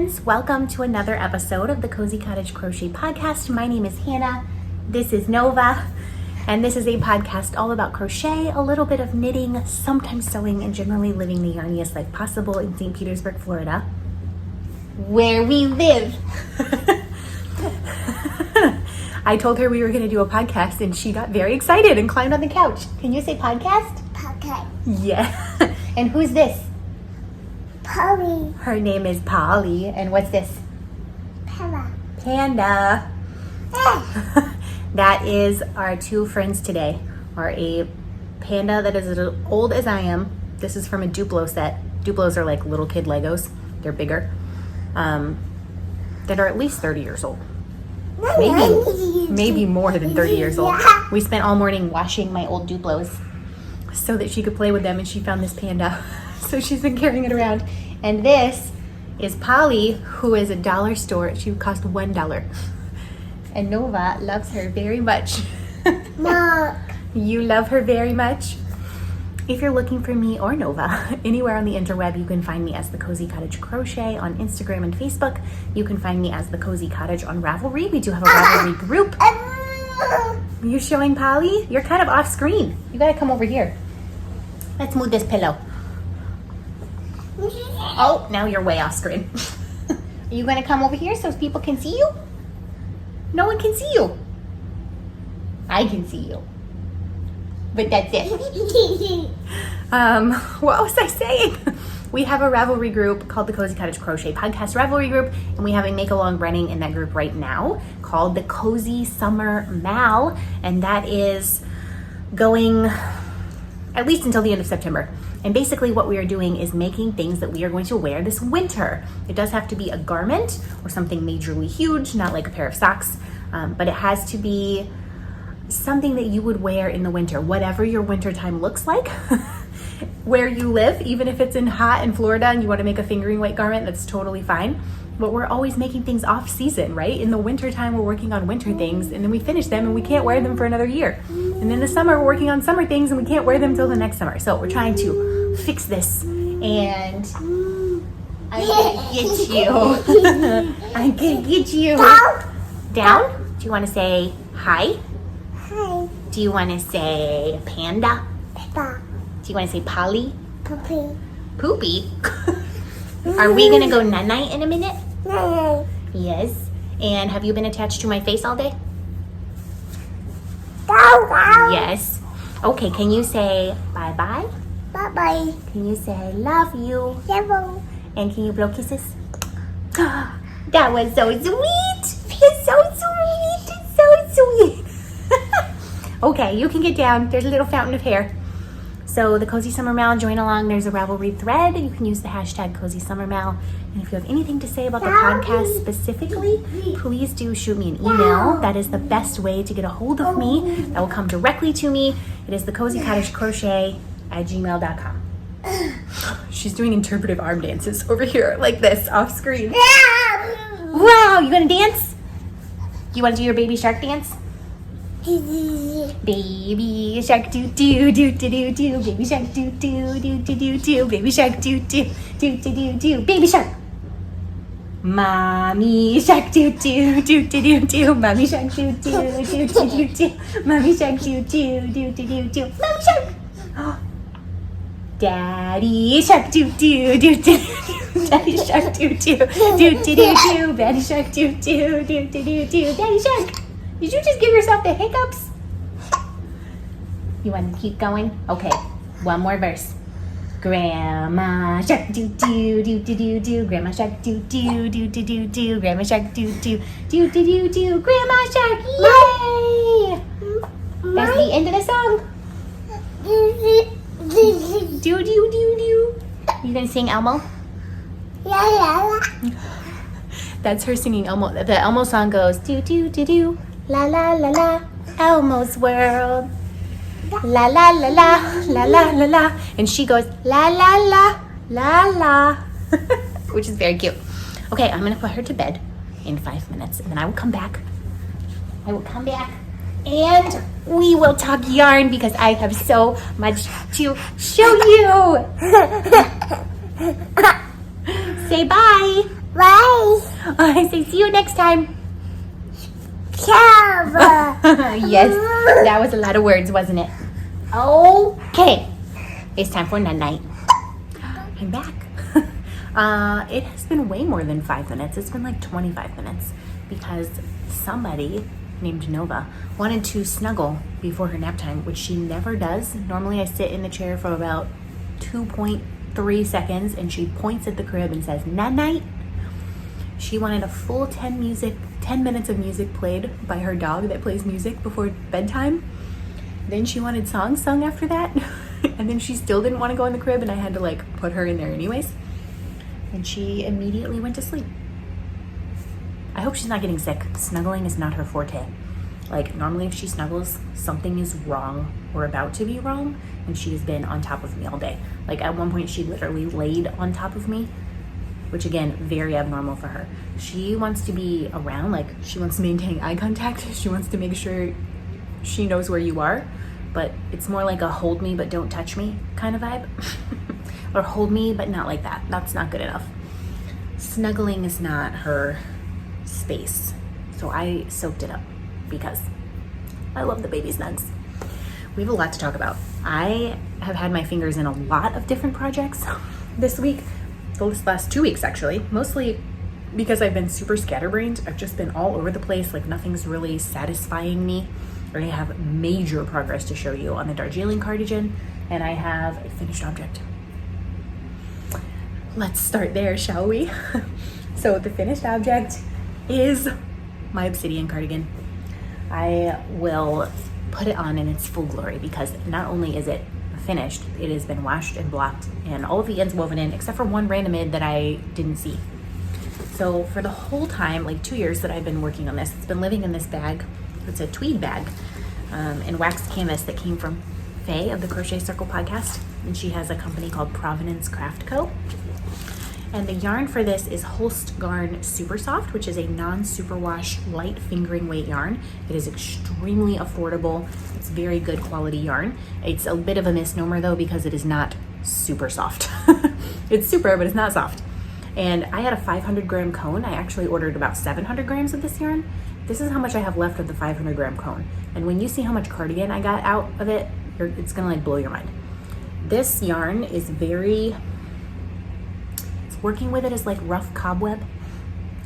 friends, welcome to another episode of the Cozy Cottage Crochet podcast. My name is Hannah, this is Nova, and this is a podcast all about crochet, a little bit of knitting, sometimes sewing, and generally living the yarniest life possible in St. Petersburg, Florida, where we live. I told her we were going to do a podcast and she got very excited and climbed on the couch. Can you say podcast? Podcast. Yeah. And who's this? Polly. Her name is Polly. And what's this? Pella. Panda. That is our two friends today. Are a panda that is as old as I am. This is from a Duplo set. Duplos are like little kid Legos. They're bigger. That are at least 30 years old. Maybe more than 30 years old. We spent all morning washing my old Duplos so that she could play with them, and she found this panda. So she's been carrying it around. And this is Polly, who is a dollar store. She would cost $1. And Nova loves her very much. Mark. You love her very much? If you're looking for me or Nova anywhere on the interweb, you can find me as The Cozy Cottage Crochet on Instagram and Facebook. You can find me as The Cozy Cottage on Ravelry. We do have a Ravelry group. You're showing Polly? You're kind of off screen. You gotta come over here. Let's move this pillow. Oh, now you're way off screen. Are you gonna come over here so people can see you? No one can see you. I can see you. But that's it. What was I saying? We have a Ravelry group called the Cozy Cottage Crochet Podcast Ravelry group, and we have a make-along running in that group right now called the Cozy Summer Mal, and that is going at least until the end of September. And basically what we are doing is making things that we are going to wear this winter. It does have to be a garment or something majorly huge, not like a pair of socks, but it has to be something that you would wear in the winter, whatever your winter time looks like, where you live. Even if it's in hot in Florida and you want to make a fingering weight garment, that's totally fine. But we're always making things off season, right? In the winter time, we're working on winter things, and then we finish them and we can't wear them for another year. And in the summer, we're working on summer things and we can't wear them till the next summer. So we're trying to fix this, and I'm gonna get you. I'm gonna get you. Down? Do you want to say hi? Hi. Do you want to say panda? Peppa. Do you want to say Polly? Puppy. Poopy? Are we going to go night-night in a minute? No. Yes. And have you been attached to my face all day? Wow. Yes. Okay, can you say bye-bye? Bye-bye. Can you say love you? Yellow. And can you blow kisses? That was so sweet. It's so sweet. It's so sweet. Okay, you can get down. There's a little fountain of hair. So the Cozy Summer Mal, join along. There's a Ravelry thread. You can use the hashtag Cozy Summer Mal. And if you have anything to say about the podcast specifically, please do shoot me an email. That is the best way to get a hold of me. That will come directly to me. It is the Cozy Cottage Crochet at gmail.com. She's doing interpretive arm dances over here like this off screen. Wow, you gonna dance? You wanna do your baby shark dance? Baby shark do do do do do do, baby shark do do do do do do, baby shark do do do do do do, baby shark. Mommy shark do do do do do do, mommy shark do do do do do do, mommy shark do do do do do do, mommy shark. Daddy shark do do do do, daddy shark do do do do do do, daddy shark do do do do do do, daddy shark. Did you just give yourself the hiccups? You want to keep going? Okay, one more verse. Grandma shark do do do do do do, grandma shark do do do do do do, grandma shark do do do do do do, grandma shark, yay! That's the end of the song. Do do do do. You gonna sing Elmo? Yeah. That's her singing Elmo. The Elmo song goes do do do do. La la la la, Elmo's world. La la la la, la la la la. And she goes la la la, la la. Which is very cute. Okay, I'm gonna put her to bed in 5 minutes, and then I will come back. And we will talk yarn because I have so much to show you. Say bye. Bye. I say see you next time. Ciao. Yes, that was a lot of words, wasn't it? Okay, it's time for night-night. I'm back. It has been way more than 5 minutes. It's been like 25 minutes because somebody named Nova wanted to snuggle before her nap time, which she never does. Normally I sit in the chair for about 2.3 seconds and she points at the crib and says night-night. She wanted a full 10 minutes of music played by her dog that plays music before bedtime. Then she wanted songs sung after that. And then she still didn't want to go in the crib and I had to like put her in there anyways. And she immediately went to sleep. I hope she's not getting sick. Snuggling is not her forte. Like normally if she snuggles, something is wrong or about to be wrong, and she's been on top of me all day. Like at one point she literally laid on top of me, which again, very abnormal for her. She wants to be around, like she wants to maintain eye contact. She wants to make sure she knows where you are, but it's more like a hold me but don't touch me kind of vibe. Or hold me but not like that. That's not good enough. Snuggling is not her space. So I soaked it up because I love the baby snugs. We have a lot to talk about. I have had my fingers in a lot of different projects this week. Those last 2 weeks actually, mostly because I've been super scatterbrained. I've just been all over the place, like nothing's really satisfying me. I have major progress to show you on the Darjeeling cardigan, and I have a finished object. Let's start there, shall we? So the finished object is my Obsidian cardigan. I will put it on in its full glory because not only is it finished, it has been washed and blocked and all of the ends woven in except for one random end that I didn't see. So for the whole time, like 2 years that I've been working on this, it's been living in this bag. It's a tweed bag and waxed canvas that came from Faye of the Crochet Circle podcast, and she has a company called Provenance Craft Co. And the yarn for this is Holst Garn Super Soft, which is a non-superwash light fingering weight yarn. It is extremely affordable. It's very good quality yarn. It's a bit of a misnomer though because it is not super soft. It's super, but it's not soft. And I had a 500 gram cone. I actually ordered about 700 grams of this yarn. This is how much I have left of the 500 gram cone. And when you see how much cardigan I got out of it, it's gonna like blow your mind. This yarn is working with it is like rough cobweb.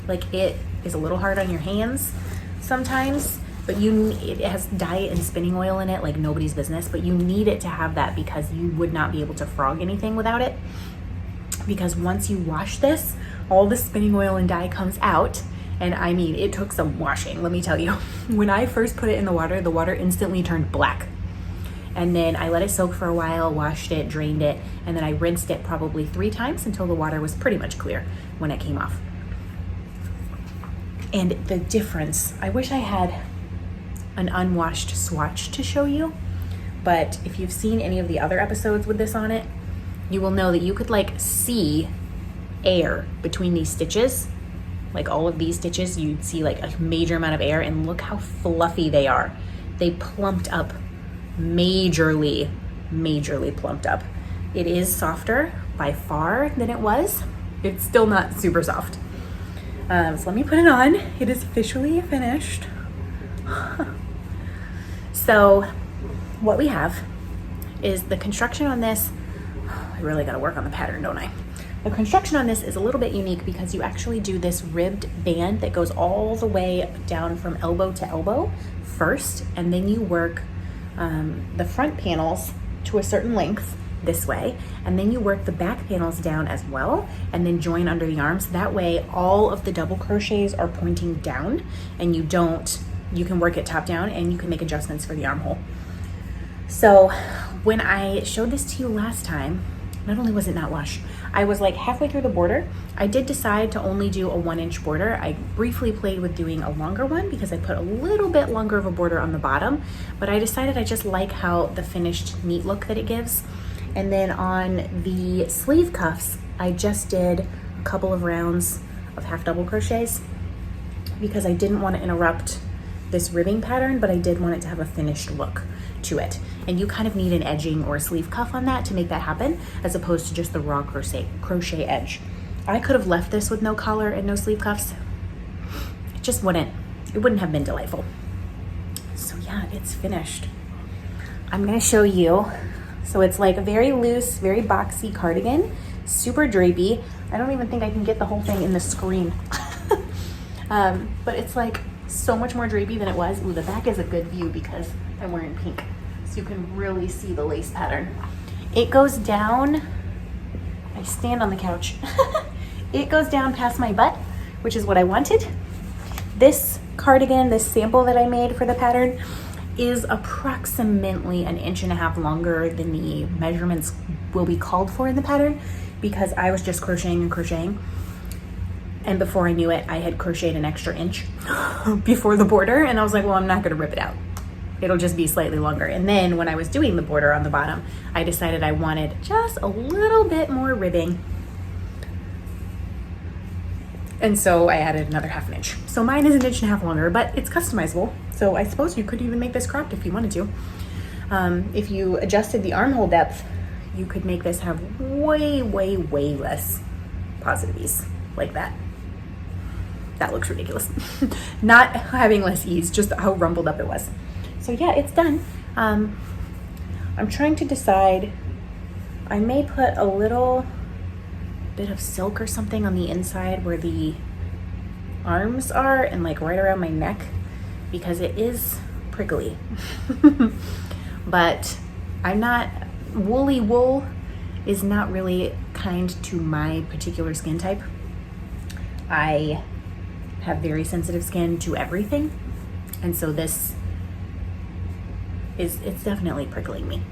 Like it is a little hard on your hands sometimes, but it has dye and spinning oil in it like nobody's business, but you need it to have that because you would not be able to frog anything without it. Because once you wash this, all the spinning oil and dye comes out. And I mean, it took some washing, let me tell you. When I first put it in the water instantly turned black. And then I let it soak for a while, washed it, drained it, and then I rinsed it probably 3 times until the water was pretty much clear when it came off. And the difference, I wish I had an unwashed swatch to show you, but if you've seen any of the other episodes with this on it, you will know that you could like see air between these stitches. Like all of these stitches, you'd see like a major amount of air, and look how fluffy they are. They plumped up majorly plumped up. It is softer by far than it was. It's still not super soft. So let me put it on. It is officially finished. So what we have is the construction on this. I really got to work on the pattern, don't I? The construction on this is a little bit unique because you actually do this ribbed band that goes all the way down from elbow to elbow first, and then you work the front panels to a certain length this way, and then you work the back panels down as well, and then join under the arms. That way all of the double crochets are pointing down, and you can work it top down, and you can make adjustments for the armhole. So when I showed this to you last time, not only was it not washed, I was like halfway through the border. I did decide to only do a 1-inch border. I briefly played with doing a longer one because I put a little bit longer of a border on the bottom, but I decided I just like how the finished neat look that it gives. And then on the sleeve cuffs, I just did a couple of rounds of half double crochets because I didn't want to interrupt this ribbing pattern, but I did want it to have a finished look to it. And you kind of need an edging or a sleeve cuff on that to make that happen, as opposed to just the raw crochet edge. I could have left this with no collar and no sleeve cuffs. It just wouldn't have been delightful. So yeah, it's finished. I'm gonna show you. So it's like a very loose, very boxy cardigan, super drapey. I don't even think I can get the whole thing in the screen. But it's like so much more drapey than it was. Ooh, the back is a good view because I'm wearing pink, so you can really see the lace pattern. It goes down, I stand on the couch. It goes down past my butt, which is what I wanted. This cardigan, this sample that I made for the pattern, is approximately 1.5 inches longer than the measurements will be called for in the pattern, because I was just crocheting and crocheting. And before I knew it, I had crocheted an extra inch before the border. And I was like, well, I'm not gonna rip it out. It'll just be slightly longer. And then when I was doing the border on the bottom, I decided I wanted just a little bit more ribbing. And so I added another 1/2 inch. So mine is 1.5 inches longer, but it's customizable. So I suppose you could even make this cropped if you wanted to. If you adjusted the armhole depth, you could make this have way, way, way less positive ease like that. That looks ridiculous. Not having less ease, just how rumpled up it was. So yeah, it's done. I'm trying to decide, I may put a little bit of silk or something on the inside where the arms are and like right around my neck, because it is prickly. But I'm not, woolly wool is not really kind to my particular skin type. I have very sensitive skin to everything, and so this it's definitely prickling me,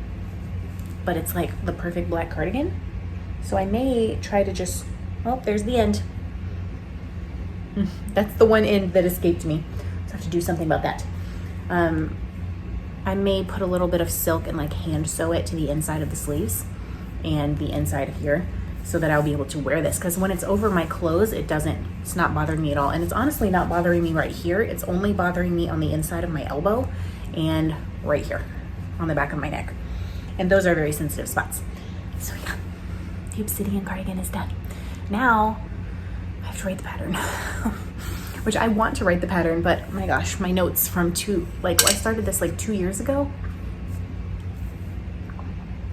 but it's like the perfect black cardigan. So I may try to just, oh, there's the end. That's the one end that escaped me. So I have to do something about that. I may put a little bit of silk and like hand sew it to the inside of the sleeves and the inside of here, so that I'll be able to wear this, because when it's over my clothes, it's not bothering me at all. And it's honestly not bothering me right here. It's only bothering me on the inside of my elbow and right here on the back of my neck. And those are very sensitive spots. So yeah, the Obsidian Cardigan is done. Now I have to write the pattern, which I want to write the pattern, but oh my gosh, my notes from I started this like 2 years ago.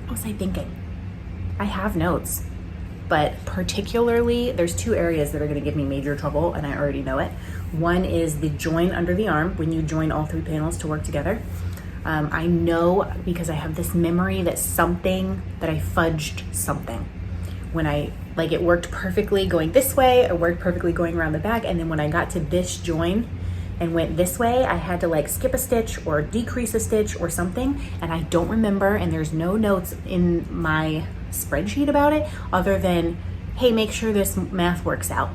What was I thinking? I have notes, but particularly there's 2 areas that are going to give me major trouble, and I already know it. One is the join under the arm, when you join all 3 panels to work together. I know because I have this memory that I fudged something. When it worked perfectly going this way, it worked perfectly going around the back, and then when I got to this join and went this way, I had to like skip a stitch or decrease a stitch or something, and I don't remember, and there's no notes in my spreadsheet about it other than, hey, make sure this math works out.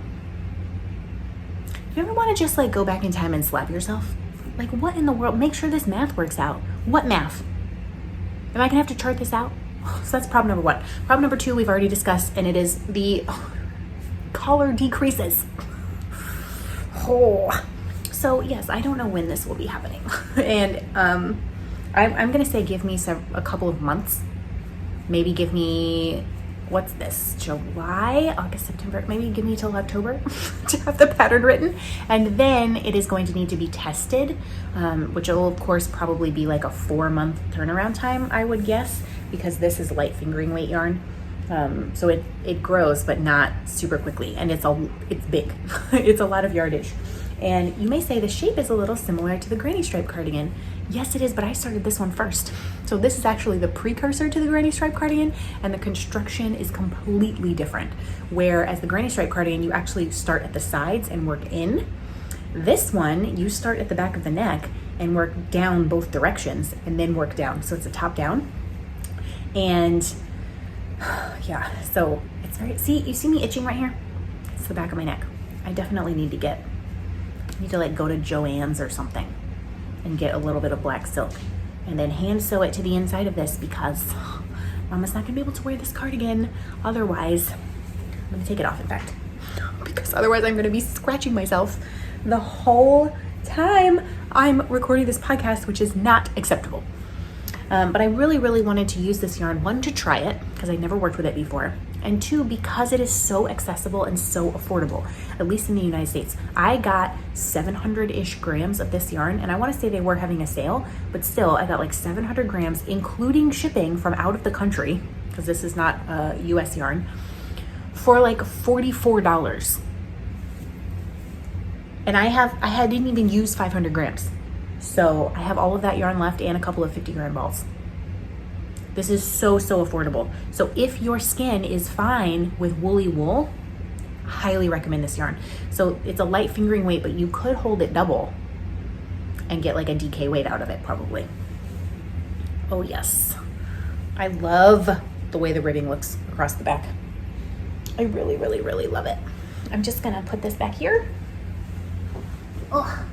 You ever want to just like go back in time and slap yourself? Like, what in the world? Make sure this math works out. What math? Am I gonna have to chart this out? So that's problem number 1. Problem number 2 we've already discussed, and it is the collar decreases. Oh. So yes, I don't know when this will be happening. And I'm gonna say give me a couple of months. Maybe give me, what's this, July, August, September, maybe give me till October to have the pattern written. And then it is going to need to be tested, which will of course probably be like a 4-month turnaround time, I would guess, because this is light fingering weight yarn. So it grows, but not super quickly. And it's big, it's a lot of yardage. And you may say the shape is a little similar to the granny stripe cardigan. Yes, it is, but I started this one first. So this is actually the precursor to the granny stripe cardigan, and the construction is completely different. Whereas the granny stripe cardigan, you actually start at the sides and work in. This one, you start at the back of the neck and work down both directions and then work down. So it's a top down. And yeah, so it's you see me itching right here? It's the back of my neck. I definitely need to like go to Joann's or something and get a little bit of black silk and then hand sew it to the inside of this, because Mama's not gonna be able to wear this cardigan otherwise. I'm gonna take it off, in fact, because otherwise I'm gonna be scratching myself the whole time I'm recording this podcast, which is not acceptable. But I really wanted to use this yarn, one, to try it, because I never worked with it before, and two, because it is so accessible and so affordable, at least in the United States. I got 700-ish grams of this yarn, and I want to say they were having a sale, but still, I got like 700 grams, including shipping from out of the country, because this is not US yarn, for like $44. And I didn't even use 500 grams. So I have all of that yarn left and a couple of 50-gram balls. This is so affordable. So if your skin is fine with woolly wool, highly recommend this yarn. So it's a light fingering weight, but you could hold it double and get like a DK weight out of it probably. Oh yes. I love the way the ribbing looks across the back. I really love it. I'm just gonna put this back here. Oh,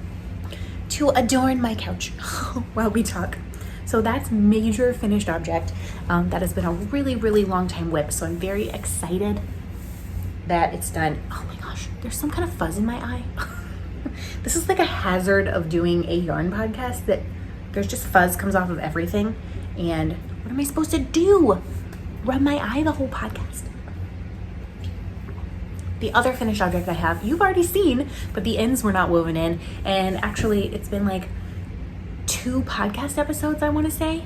to adorn my couch while we talk. So that's major finished object. That has been a really long time whip. So I'm very excited that it's done. Oh my gosh, there's some kind of fuzz in my eye. This is like a hazard of doing a yarn podcast, that there's just fuzz comes off of everything. And what am I supposed to do? Rub my eye the whole podcast? The other finished object I have, you've already seen, but the ends were not woven in. And actually it's been like 2 podcast episodes, I want to say,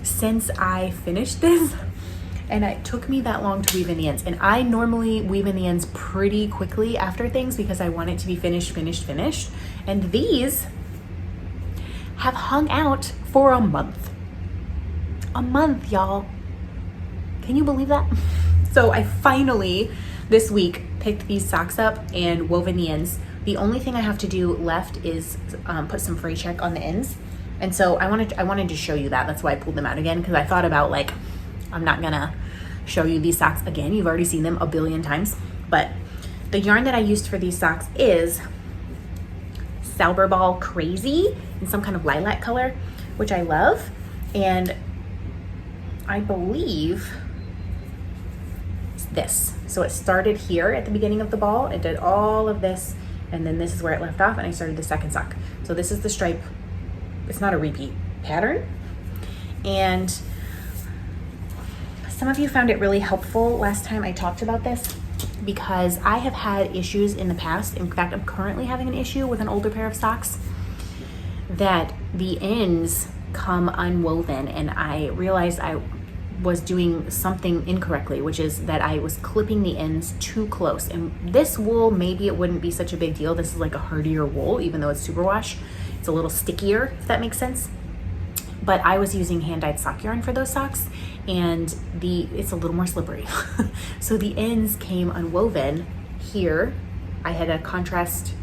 since I finished this. And it took me that long to weave in the ends. And I normally weave in the ends pretty quickly after things because I want it to be finished. And these have hung out for a month. A month, y'all. Can you believe that? So I finally, this week, picked these socks up and woven the ends. The only thing I have to do left is put some fray check on the ends. And so I wanted to show you that. That's why I pulled them out again, because I thought about, like, I'm not gonna show you these socks again. You've already seen them a billion times. But the yarn that I used for these socks is Sauberball Crazy in some kind of lilac color, which I love. And I believe it's this. So it started here at the beginning of the ball. It did all of this, and then this is where it left off, and I started the second sock. So this is the stripe. It's not a repeat pattern. And some of you found it really helpful last time I talked about this, because I have had issues in the past. In fact, I'm currently having an issue with an older pair of socks that the ends come unwoven, and I realized I was doing something incorrectly, which is that I was clipping the ends too close. And this wool, maybe it wouldn't be such a big deal. This is like a hardier wool, even though it's superwash. It's a little stickier, if that makes sense. But I was using hand-dyed sock yarn for those socks, and it's a little more slippery. So the ends came unwoven here. I had a contrast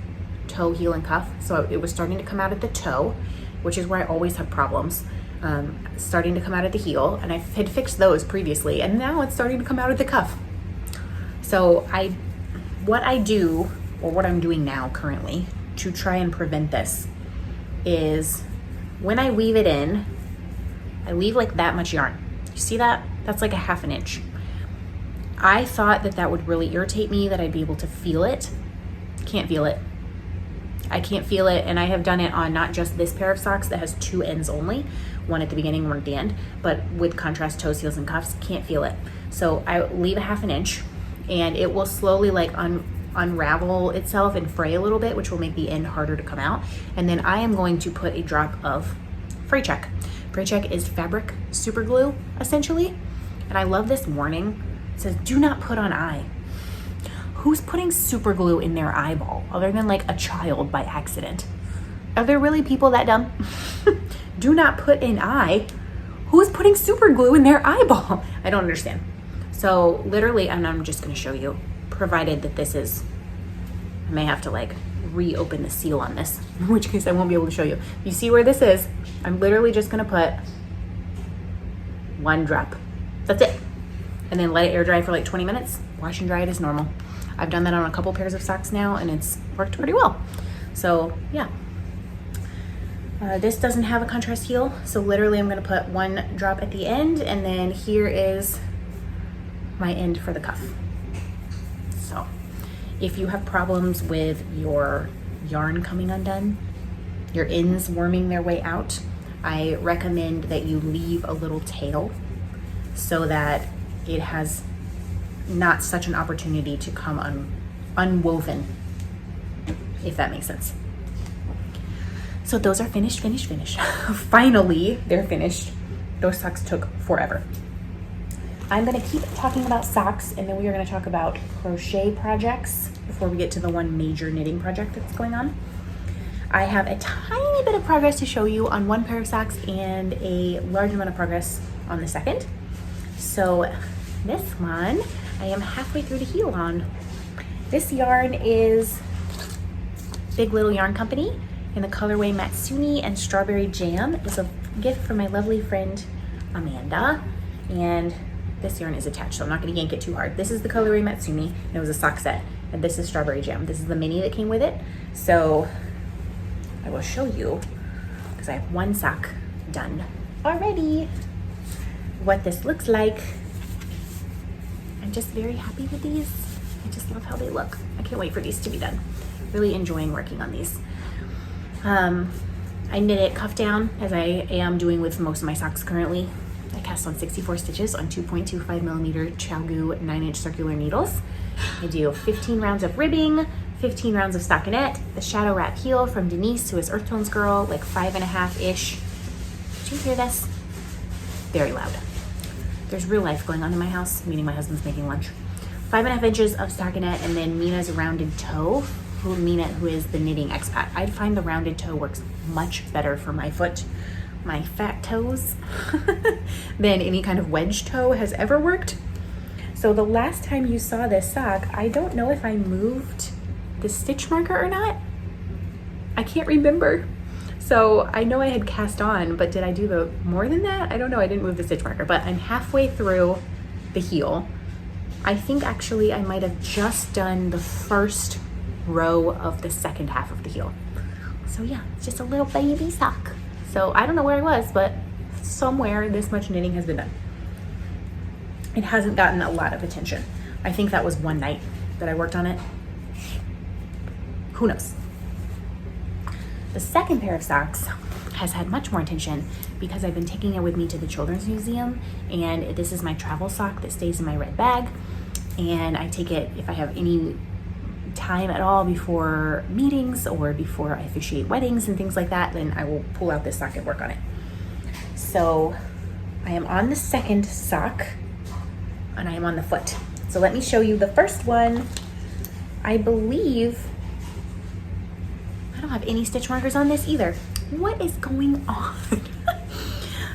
toe, heel, and cuff. So it was starting to come out at the toe, which is where I always have problems. Starting to come out at the heel, and I had fixed those previously, and now it's starting to come out at the cuff. So what I'm doing now currently to try and prevent this is, when I weave it in, I weave like that much yarn. You see that? That's like a 1/2 inch. I thought that would really irritate me, that I'd be able to feel it. Can't feel it. I can't feel it, and I have done it on not just this pair of socks that has 2 ends only, one at the beginning, one at the end, but with contrast toes, heels, and cuffs, can't feel it. So I leave a 1/2 inch, and it will slowly like unravel itself and fray a little bit, which will make the end harder to come out. And then I am going to put a drop of fray check. Fray check is fabric super glue, essentially. And I love this warning. It says, do not put on eye. Who's putting super glue in their eyeball other than like a child by accident? Are there really people that dumb? Do not put in eye. Who's putting super glue in their eyeball? I don't understand. So literally, and I'm just gonna show you, provided that this is, I may have to like reopen the seal on this, in which case I won't be able to show you. You see where this is? I'm literally just gonna put 1 drop. That's it. And then let it air dry for like 20 minutes. Wash and dry it as normal. I've done that on a couple pairs of socks now, and it's worked pretty well. So yeah. This doesn't have a contrast heel, so literally I'm gonna put 1 drop at the end, and then here is my end for the cuff. So if you have problems with your yarn coming undone, your ends worming their way out, I recommend that you leave a little tail so that it has not such an opportunity to come unwoven, if that makes sense. So those are finished. Finally, they're finished. Those socks took forever. I'm gonna keep talking about socks, and then we are gonna talk about crochet projects before we get to the one major knitting project that's going on. I have a tiny bit of progress to show you on one pair of socks and a large amount of progress on the second. So this one, I am halfway through the heel on. This yarn is Big Little Yarn Company in the colorway Matsuni and Strawberry Jam. It's a gift from my lovely friend Amanda, and this yarn is attached, so I'm not going to yank it too hard. This is the colorway Matsuni, and it was a sock set, and this is Strawberry Jam. This is the mini that came with it. So I will show you, because I have one sock done already, what this looks like. I'm just very happy with these. I just love how they look. I can't wait for these to be done. Really enjoying working on these. I knit it cuff down, as I am doing with most of my socks currently. I cast on 64 stitches on 2.25 millimeter ChiaoGoo 9-inch circular needles. I do 15 rounds of ribbing, 15 rounds of stockinette, the shadow wrap heel from Denise, who is Earth Tones Girl, like 5.5-ish. Did you hear this? Very loud. There's real life going on in my house, meaning my husband's making lunch. 5.5 inches of stockinette, and then Mina's rounded toe. Mina, who is the knitting expat. I find the rounded toe works much better for my foot, my fat toes, than any kind of wedge toe has ever worked. So the last time you saw this sock, I don't know if I moved the stitch marker or not. I can't remember. So I know I had cast on, but did I do the more than that? I don't know. I didn't move the stitch marker, but I'm halfway through the heel. I think actually I might have just done the first row of the second half of the heel. So yeah, it's just a little baby sock. So I don't know where I was, but somewhere this much knitting has been done. It hasn't gotten a lot of attention. I think that was one night that I worked on it. Who knows? The second pair of socks has had much more attention because I've been taking it with me to the Children's Museum, and this is my travel sock that stays in my red bag, and I take it if I have any time at all before meetings or before I officiate weddings and things like that, then I will pull out this sock and work on it. So I am on the second sock and I am on the foot. So let me show you the first one. I believe I don't have any stitch markers on this either. What is going on?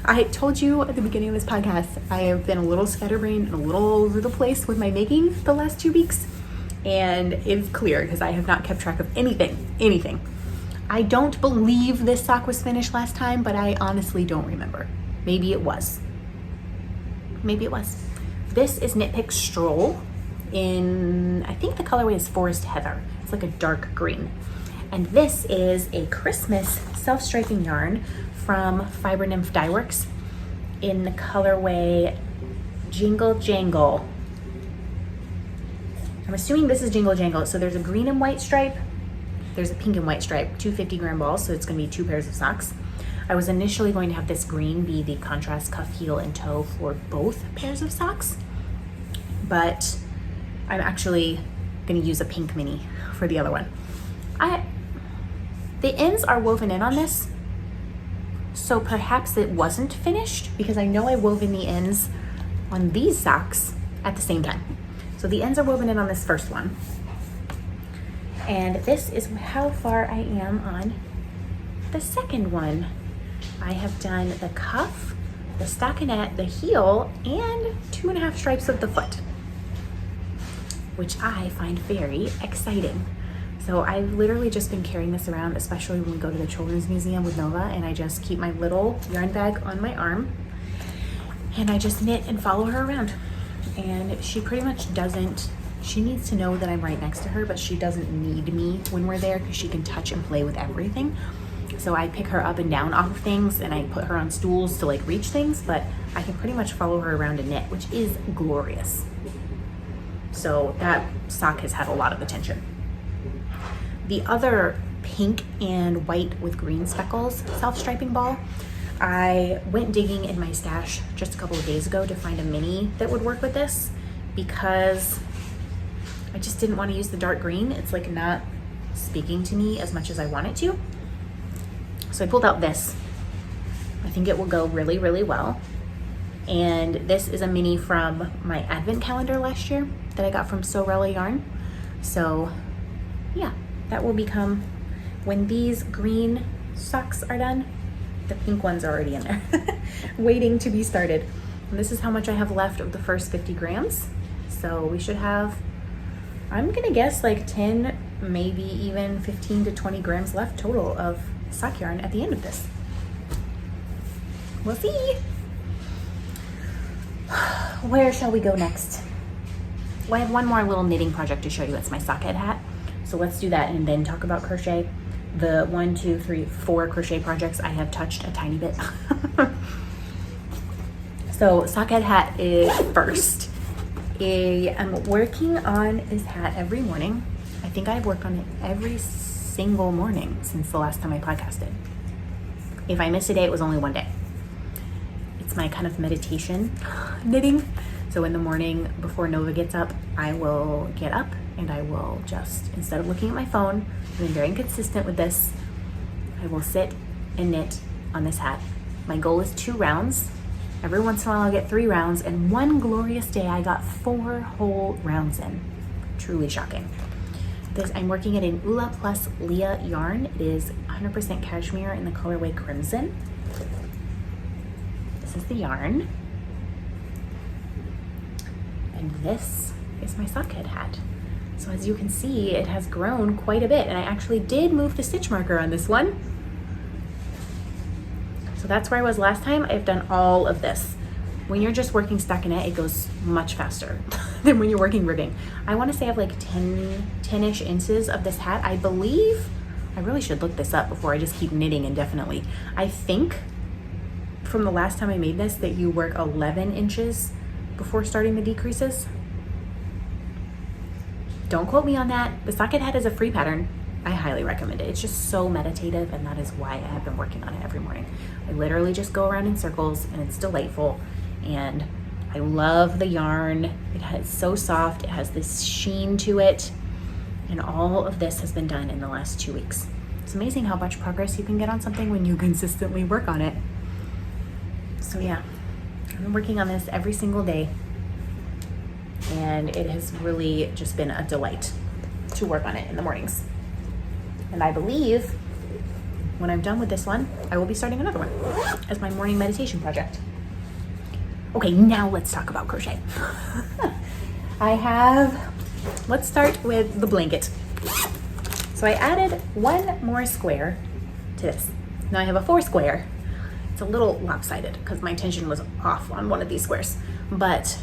I told you at the beginning of this podcast, I have been a little scatterbrained and a little all over the place with my making the last 2 weeks. And it's clear because I have not kept track of anything. I don't believe this sock was finished last time, but I honestly don't remember. Maybe it was. This is Knit Pick Stroll in, I think the colorway is Forest Heather. It's like a dark green. And this is a Christmas self-striping yarn from Fiber Nymph Dye Works in the colorway Jingle Jangle. I'm assuming this is Jingle Jangle. So there's a green and white stripe. There's a pink and white stripe, 250-gram balls, so it's gonna be 2 pairs of socks. I was initially going to have this green be the contrast cuff, heel, and toe for both pairs of socks, but I'm actually gonna use a pink mini for the other one. The ends are woven in on this, so perhaps it wasn't finished because I know I wove in the ends on these socks at the same time. So the ends are woven in on this first one. And this is how far I am on the second one. I have done the cuff, the stockinette, the heel, and 2.5 stripes of the foot, which I find very exciting. So I've literally just been carrying this around, especially when we go to the Children's Museum with Nova, and I just keep my little yarn bag on my arm and I just knit and follow her around. And she pretty much doesn't, she needs to know that I'm right next to her, but she doesn't need me when we're there because she can touch and play with everything. So I pick her up and down off of things and I put her on stools to like reach things, but I can pretty much follow her around and knit, which is glorious. So that sock has had a lot of attention. The other pink and white with green speckles self-striping ball, I went digging in my stash just a couple of days ago to find a mini that would work with this because I just didn't want to use the dark green. It's like not speaking to me as much as I want it to. So I pulled out this. I think it will go really, really well. And this is a mini from my advent calendar last year that I got from Sorella Yarn. So yeah, that will become, when these green socks are done, the pink ones are already in there, waiting to be started. And this is how much I have left of the first 50 grams. So we should have, I'm gonna guess like 10, maybe even 15 to 20 grams left total of sock yarn at the end of this. We'll see. Where shall we go next? Well, I have one more little knitting project to show you. It's my sockhead hat. So let's do that and then talk about crochet. The 1, 2, 3, 4 crochet projects I have touched a tiny bit. So sockhead hat is first. I'm working on this hat every morning. I think I've worked on it every single morning since the last time I podcasted. If I missed a day, it was only one day. It's my kind of meditation knitting. So in the morning before Nova gets up, I will get up and I will just, instead of looking at my phone, I've been very inconsistent with this, I will sit and knit on this hat. My goal is 2 rounds. Every once in a while I'll get 3 rounds, and one glorious day I got 4 whole rounds in. Truly shocking. This, I'm working it in Ula plus Leah yarn. It is 100% cashmere in the colorway Crimson. This is the yarn. And this is my sockhead hat. So as you can see, it has grown quite a bit, and I actually did move the stitch marker on this one. So that's where I was last time. I've done all of this. When you're just working stockinette, it goes much faster than when you're working ribbing. I want to say I have like 10-ish inches of this hat. I believe, I really should look this up before I just keep knitting indefinitely. I think from the last time I made this that you work 11 inches before starting the decreases. Don't quote me on that. The socket hat is a free pattern. I highly recommend it. It's just so meditative, and that is why I have been working on it every morning. I literally just go around in circles, and it's delightful, and I love the yarn. It's so soft. It has this sheen to it, and all of this has been done in the last 2 weeks. It's amazing how much progress you can get on something when you consistently work on it. So yeah, I've been working on this every single day, and it has really just been a delight to work on it in the mornings. And I believe when I'm done with this one, I will be starting another one as my morning meditation project. Okay, now let's talk about crochet. Let's start with the blanket. So I added 1 more square to this. Now I have a 4 square. It's a little lopsided because my tension was off on one of these squares. But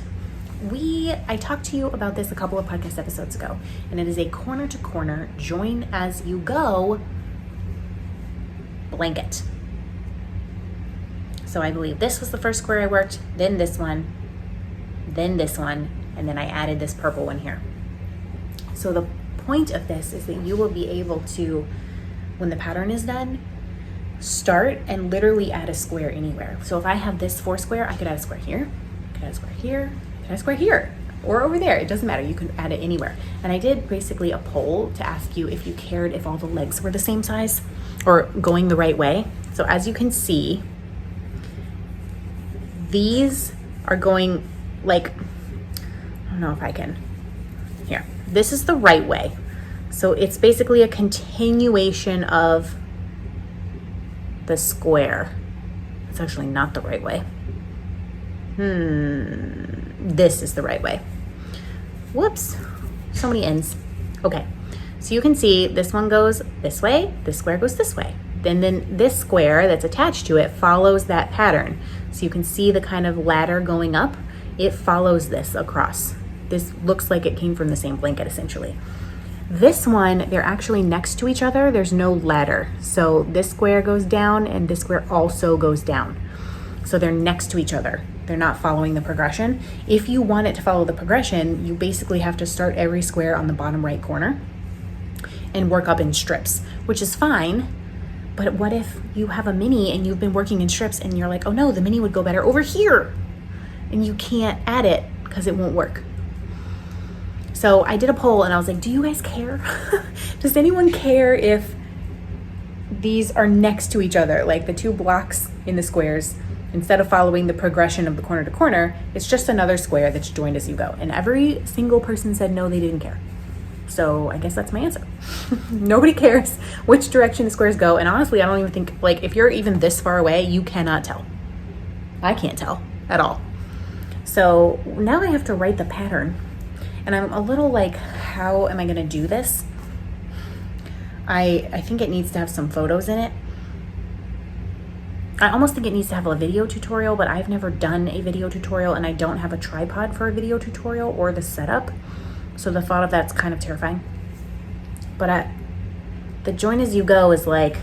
I talked to you about this a couple of podcast episodes ago, and it is a corner to corner, join as you go blanket. So I believe this was the first square I worked, then this one, and then I added this purple one here. So the point of this is that you will be able to, when the pattern is done, start and literally add a square anywhere. So if I have this 4 square, I could add a square here, I could add a square here, I could add a square here, or over there. It doesn't matter. You can add it anywhere. And I did basically a poll to ask you if you cared if all the legs were the same size or going the right way. So as you can see, these are going like, I don't know if I can, here. This is the right way. So it's basically a continuation of the square. It's actually not the right way. This is the right way. Whoops, so many ends. Okay, so you can see this one goes this way, this square goes this way. Then this square that's attached to it follows that pattern. So you can see the kind of ladder going up. It follows this across. This looks like it came from the same blanket essentially. This one, they're actually next to each other. There's no ladder. So this square goes down and this square also goes down. So they're next to each other. They're not following the progression. If you want it to follow the progression, you basically have to start every square on the bottom right corner and work up in strips, which is fine. But what if you have a mini and you've been working in strips and you're like, oh no, the mini would go better over here, and you can't add it because it won't work. So I did a poll and I was like, do you guys care? Does anyone care if these are next to each other, like the two blocks in the squares, instead of following the progression of the corner to corner, it's just another square that's joined as you go? And every single person said no, they didn't care. So I guess that's my answer. Nobody cares which direction the squares go. And honestly, I don't even think, like, if you're even this far away, you cannot tell. I can't tell at all. So now I have to write the pattern. And I'm a little like, how am I gonna do this? I think it needs to have some photos in it. I almost think it needs to have a video tutorial, but I've never done a video tutorial and I don't have a tripod for a video tutorial or the setup. So the thought of that's kind of terrifying. But the join as you go is like,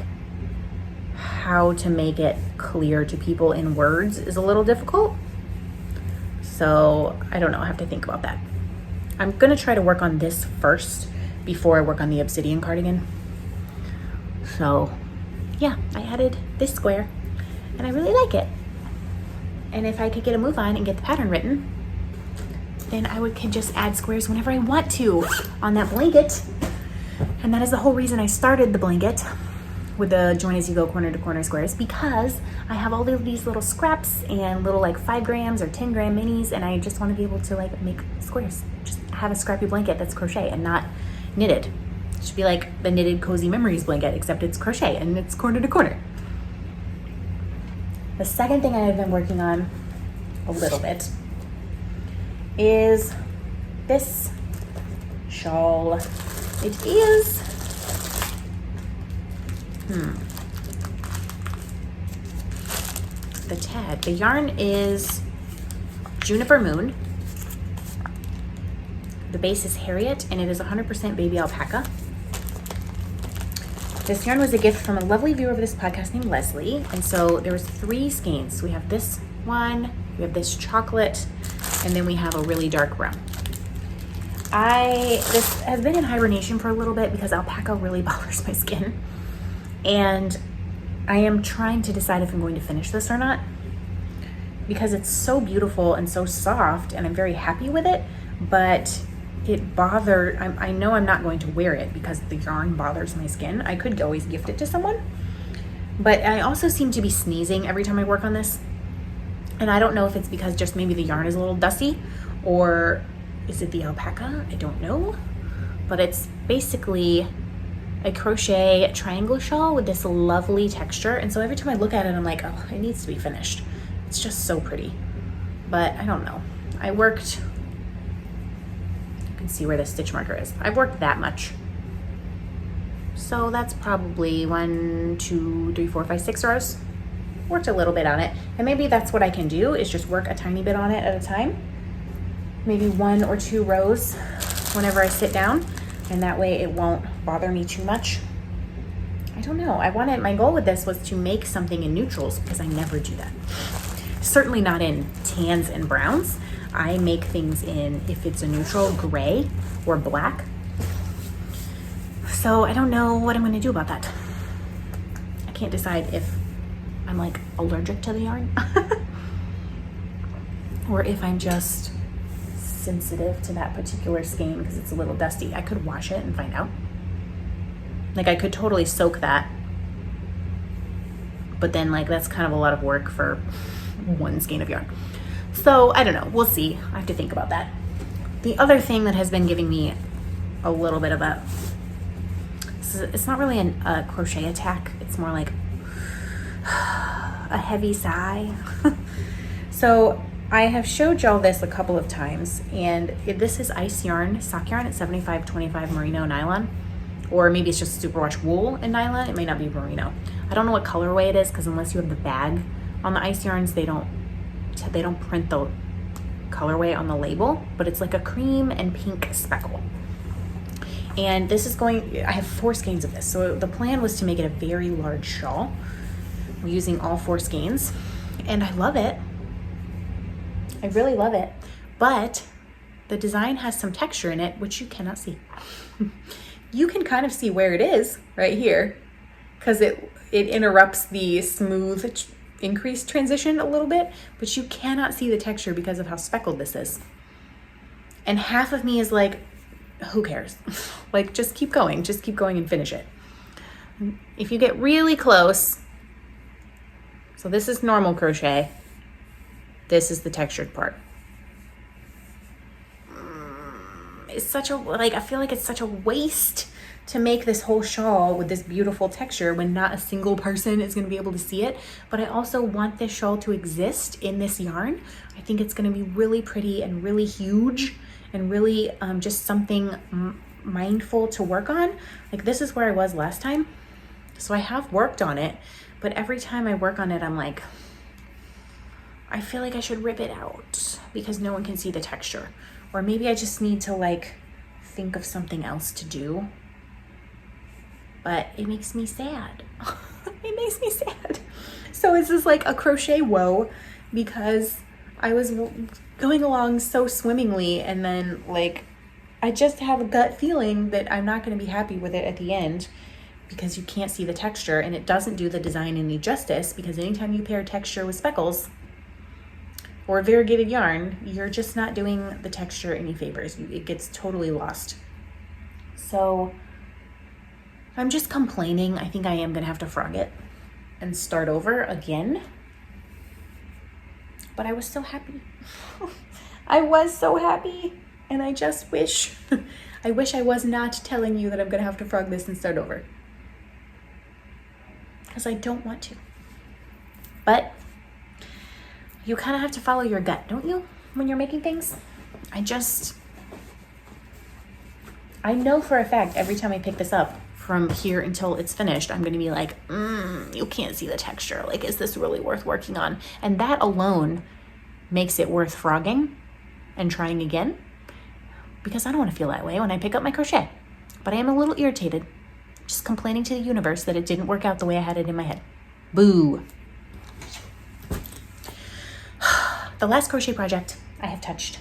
how to make it clear to people in words is a little difficult. So I don't know, I have to think about that. I'm gonna try to work on this first before I work on the Obsidian Cardigan. So yeah, I added this square and I really like it. And if I could get a move on and get the pattern written, then I could just add squares whenever I want to on that blanket. And that is the whole reason I started the blanket with the join as you go corner to corner squares, because I have all of these little scraps and little like 5 grams or 10 gram minis, and I just want to be able to like make squares. Just have a scrappy blanket that's crochet and not knitted. It should be like the knitted cozy memories blanket, except it's crochet and it's corner to corner. The second thing I have been working on a little bit is this shawl. It is the tag. The yarn is Juniper Moon. The base is Harriet, and it is 100% baby alpaca. This yarn was a gift from a lovely viewer of this podcast named Leslie, and so there was 3 skeins. We have this one, we have this chocolate, and then we have a really dark brown. This has been in hibernation for a little bit because alpaca really bothers my skin, and I am trying to decide if I'm going to finish this or not, because it's so beautiful and so soft and I'm very happy with it, but I know I'm not going to wear it because the yarn bothers my skin. I could always gift it to someone, but I also seem to be sneezing every time I work on this, and I don't know if it's because just maybe the yarn is a little dusty, or is it the alpaca? I don't know, but it's basically a crochet triangle shawl with this lovely texture, and so every time I look at it, I'm like, oh, it needs to be finished. It's just so pretty, but I don't know. You can see where the stitch marker is. I've worked that much. So that's probably 1, 2, 3, 4, 5, 6 rows. Worked a little bit on it, and maybe that's what I can do, is just work a tiny bit on it at a time. Maybe 1 or 2 rows whenever I sit down, and that way it won't bother me too much. I don't know. My goal with this was to make something in neutrals, because I never do that. Certainly not in tans and browns. I make things in, if it's a neutral, gray or black. So I don't know what I'm gonna do about that. I can't decide if I'm like allergic to the yarn or if I'm just sensitive to that particular skein because it's a little dusty. I could wash it and find out. Like, I could totally soak that, but then like that's kind of a lot of work for 1 skein of yarn. So I don't know, we'll see. I have to think about that. The other thing that has been giving me a little bit of it's not really a crochet attack, it's more like a heavy sigh. So I have showed y'all this a couple of times, and this is ice yarn, sock yarn at 75/25 merino nylon, or maybe it's just superwash wool and nylon. It may not be merino. I don't know what colorway it is, because unless you have the bag on the ice yarns, they don't print the colorway on the label, but it's like a cream and pink speckle. And this is I have 4 skeins of this. So the plan was to make it a very large shawl. We're using all 4 skeins, and I love it. I really love it, but the design has some texture in it, which you cannot see. You can kind of see where it is right here, because it interrupts the smooth increase transition a little bit, but you cannot see the texture because of how speckled this is. And half of me is like, who cares? Like, just keep going and finish it. If you get really close, so this is normal crochet, this is the textured part. It's such a, like, I feel like it's such a waste to make this whole shawl with this beautiful texture when not a single person is going to be able to see it. But I also want this shawl to exist in this yarn. I think it's going to be really pretty and really huge and really just something mindful to work on. Like, this is where I was last time. So I have worked on it, but every time I work on it, I'm like, I feel like I should rip it out because no one can see the texture. Or maybe I just need to like think of something else to do. But it makes me sad. It makes me sad. So it's just like a crochet woe because I was going along so swimmingly, and then like I just have a gut feeling that I'm not going to be happy with it at the end because you can't see the texture, and it doesn't do the design any justice because anytime you pair texture with speckles or variegated yarn, you're just not doing the texture any favors. It gets totally lost. So I'm just complaining. I think I am gonna have to frog it and start over again. But I was so happy. I was so happy. And I just wish, I wish I was not telling you that I'm gonna have to frog this and start over. Because I don't want to. But you kind of have to follow your gut, don't you? When you're making things. I know for a fact every time I pick this up from here until it's finished, I'm going to be like, you can't see the texture. Like, is this really worth working on? And that alone makes it worth frogging and trying again, because I don't want to feel that way when I pick up my crochet. But I am a little irritated, just complaining to the universe that it didn't work out the way I had it in my head. Boo. The last crochet project I have touched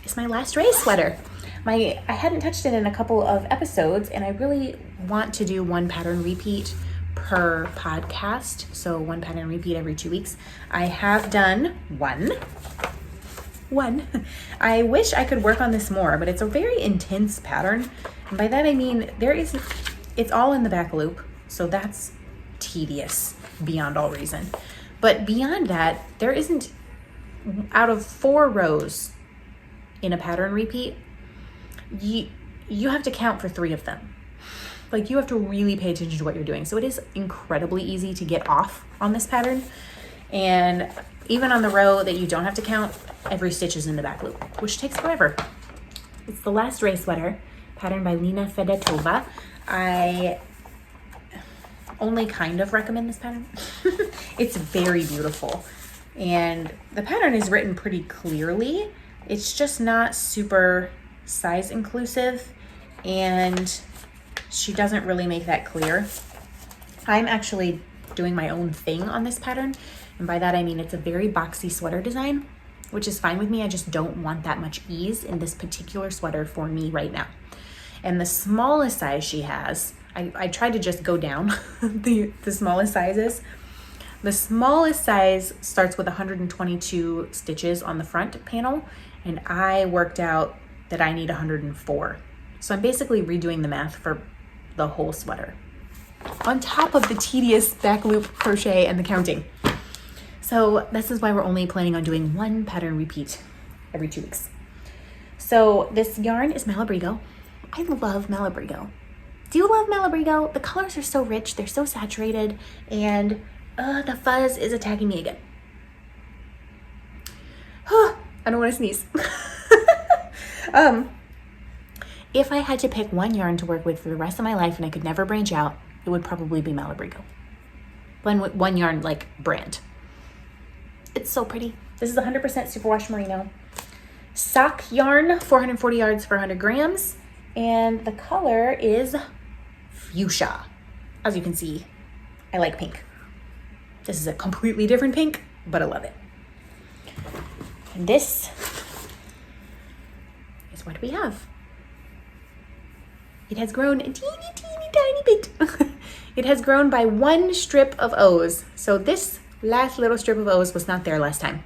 is my last race sweater. I hadn't touched it in a couple of episodes, and I really want to do one pattern repeat per podcast. So one pattern repeat every 2 weeks. I have done one. I wish I could work on this more, but it's a very intense pattern. And by that I mean it's all in the back loop. So that's tedious beyond all reason. But beyond that, there isn't, out of 4 rows in a pattern repeat, you have to count for 3 of them. Like, you have to really pay attention to what you're doing. So it is incredibly easy to get off on this pattern. And even on the row that you don't have to count, every stitch is in the back loop, which takes forever. It's the last race sweater, patterned by Lena Fedotova. I only kind of recommend this pattern. It's very beautiful. And the pattern is written pretty clearly. It's just not super size inclusive, and she doesn't really make that clear. I'm actually doing my own thing on this pattern, and by that I mean it's a very boxy sweater design, which is fine with me. I just don't want that much ease in this particular sweater for me right now. And the smallest size she has, I tried to just go down the smallest sizes. The smallest size starts with 122 stitches on the front panel, and I worked out that I need 104. So I'm basically redoing the math for the whole sweater, on top of the tedious back loop crochet and the counting. So this is why we're only planning on doing one pattern repeat every 2 weeks. So this yarn is Malabrigo. I love Malabrigo. Do you love Malabrigo? The colors are so rich, they're so saturated, and the fuzz is attacking me again. I don't want to sneeze. If I had to pick one yarn to work with for the rest of my life and I could never branch out, it would probably be Malabrigo. One yarn, like, brand. It's so pretty. This is 100% superwash merino. Sock yarn, 440 yards for 100 grams. And the color is fuchsia. As you can see, I like pink. This is a completely different pink, but I love it. And this is what we have. It has grown a teeny tiny bit. It has grown by one strip of O's. So this last little strip of O's was not there last time.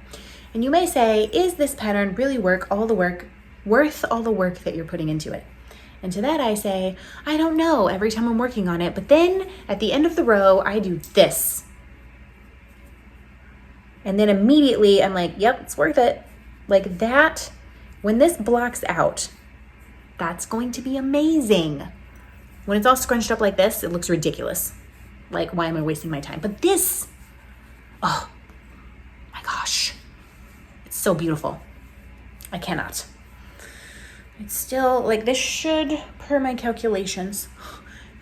And you may say, is this pattern really worth all the work that you're putting into it? And to that I say, I don't know every time I'm working on it, but then at the end of the row, I do this. And then immediately I'm like, yep, it's worth it. Like that, when this blocks out, that's going to be amazing. When it's all scrunched up like this, it looks ridiculous. Like, why am I wasting my time? But this, oh my gosh, it's so beautiful. I cannot. It's still, like, this should, per my calculations,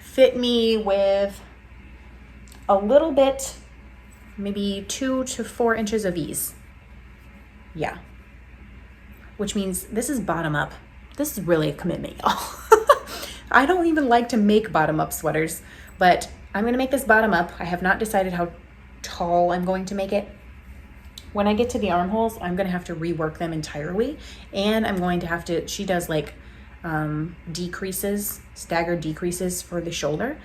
fit me with a little bit, maybe 2 to 4 inches of ease. Yeah. Which means this is bottom up. This is really a commitment, y'all. I don't even like to make bottom up sweaters, but I'm gonna make this bottom up. I have not decided how tall I'm going to make it. When I get to the armholes, I'm gonna have to rework them entirely. And I'm going to have to, she does like decreases, staggered decreases for the shoulder.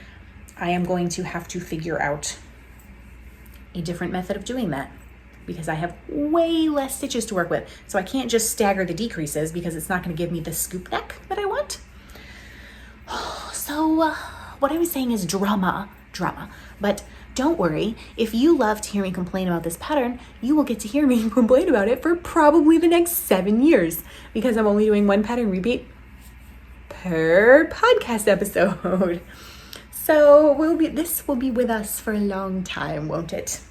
I am going to have to figure out a different method of doing that because I have way less stitches to work with. So I can't just stagger the decreases because it's not gonna give me the scoop neck that I want. So what I was saying is drama, but don't worry. If you love to hear me complain about this pattern, you will get to hear me complain about it for probably the next 7 years because I'm only doing one pattern repeat per podcast episode. So this will be with us for a long time, won't it?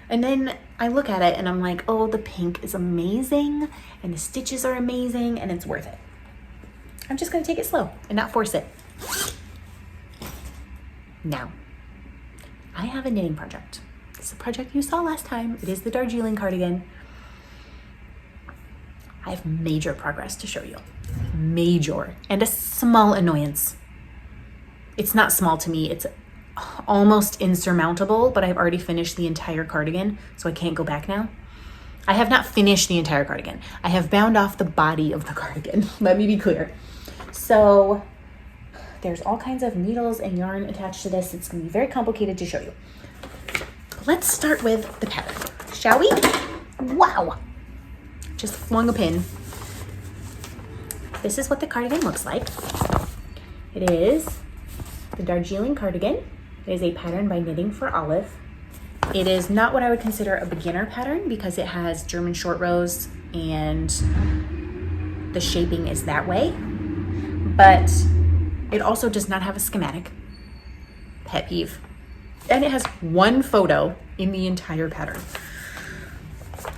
And then I look at it and I'm like, oh, the pink is amazing and the stitches are amazing and it's worth it. I'm just gonna take it slow and not force it. Now, I have a knitting project. It's a project you saw last time. It is the Darjeeling cardigan. I have major progress to show you. Major. And a small annoyance. It's not small to me. It's almost insurmountable, but I've already finished the entire cardigan, so I can't go back now. I have not finished the entire cardigan. I have bound off the body of the cardigan. Let me be clear. So there's all kinds of needles and yarn attached to this. It's gonna be very complicated to show you. Let's start with the pattern, shall we? Wow, just flung a pin. This is what the cardigan looks like. It is the Darjeeling cardigan. It is a pattern by Knitting for Olive. It is not what I would consider a beginner pattern because it has German short rows and the shaping is that way, but it also does not have a schematic. Pet peeve. And it has one photo in the entire pattern.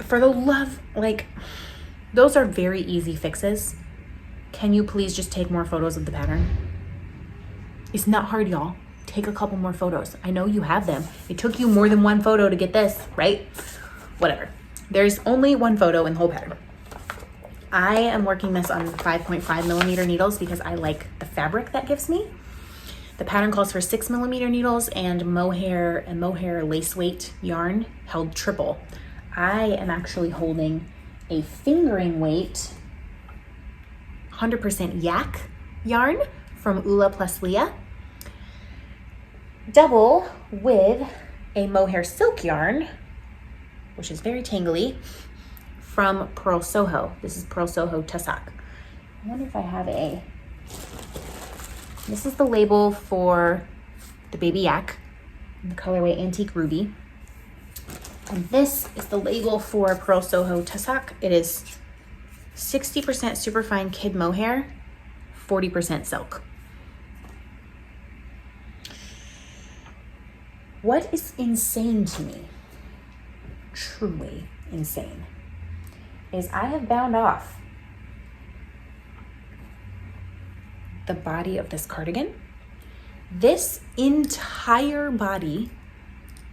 For the love, like, those are very easy fixes. Can you please just take more photos of the pattern? It's not hard, y'all. Take a couple more photos. I know you have them. It took you more than one photo to get this, right? Whatever. There's only one photo in the whole pattern. I am working this on 5.5 millimeter needles because I like the fabric that gives me. The pattern calls for 6 millimeter needles and mohair lace weight yarn held triple. I am actually holding a fingering weight 100% yak yarn from Ula plus Leah, double with a mohair silk yarn, which is very tangly, from Pearl Soho. This is Pearl Soho Tussock. I wonder if I have this is the label for the baby yak in the colorway Antique Ruby. And this is the label for Pearl Soho Tussock. It is 60% superfine kid mohair, 40% silk. What is insane to me, truly insane, is I have bound off the body of this cardigan. This entire body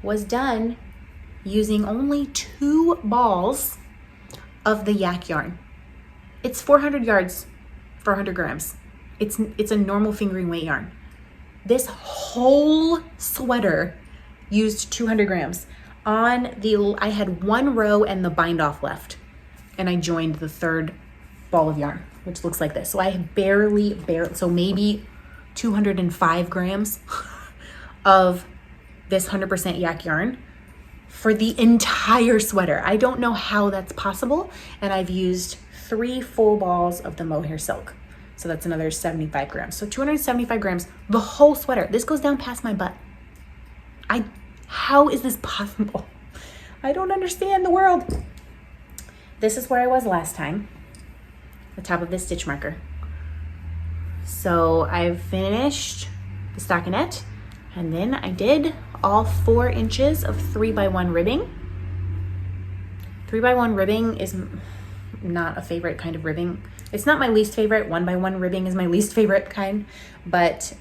was done using only 2 balls of the yak yarn. It's 400 yards for 100 grams. It's a normal fingering weight yarn. This whole sweater used 200 grams. I had 1 row and the bind off left, and I joined the 3rd ball of yarn, which looks like this. So I barely, so maybe 205 grams of this 100% yak yarn for the entire sweater. I don't know how that's possible. And I've used 3 full balls of the mohair silk. So that's another 75 grams. So 275 grams, the whole sweater. This goes down past my butt. How is this possible? I don't understand the world. This is where I was last time, the top of this stitch marker. So I've finished the stockinette, and then I did all 4 inches of 3x1 ribbing. 3x1 ribbing is not a favorite kind of ribbing. It's not my least favorite. 1x1 ribbing is my least favorite kind, but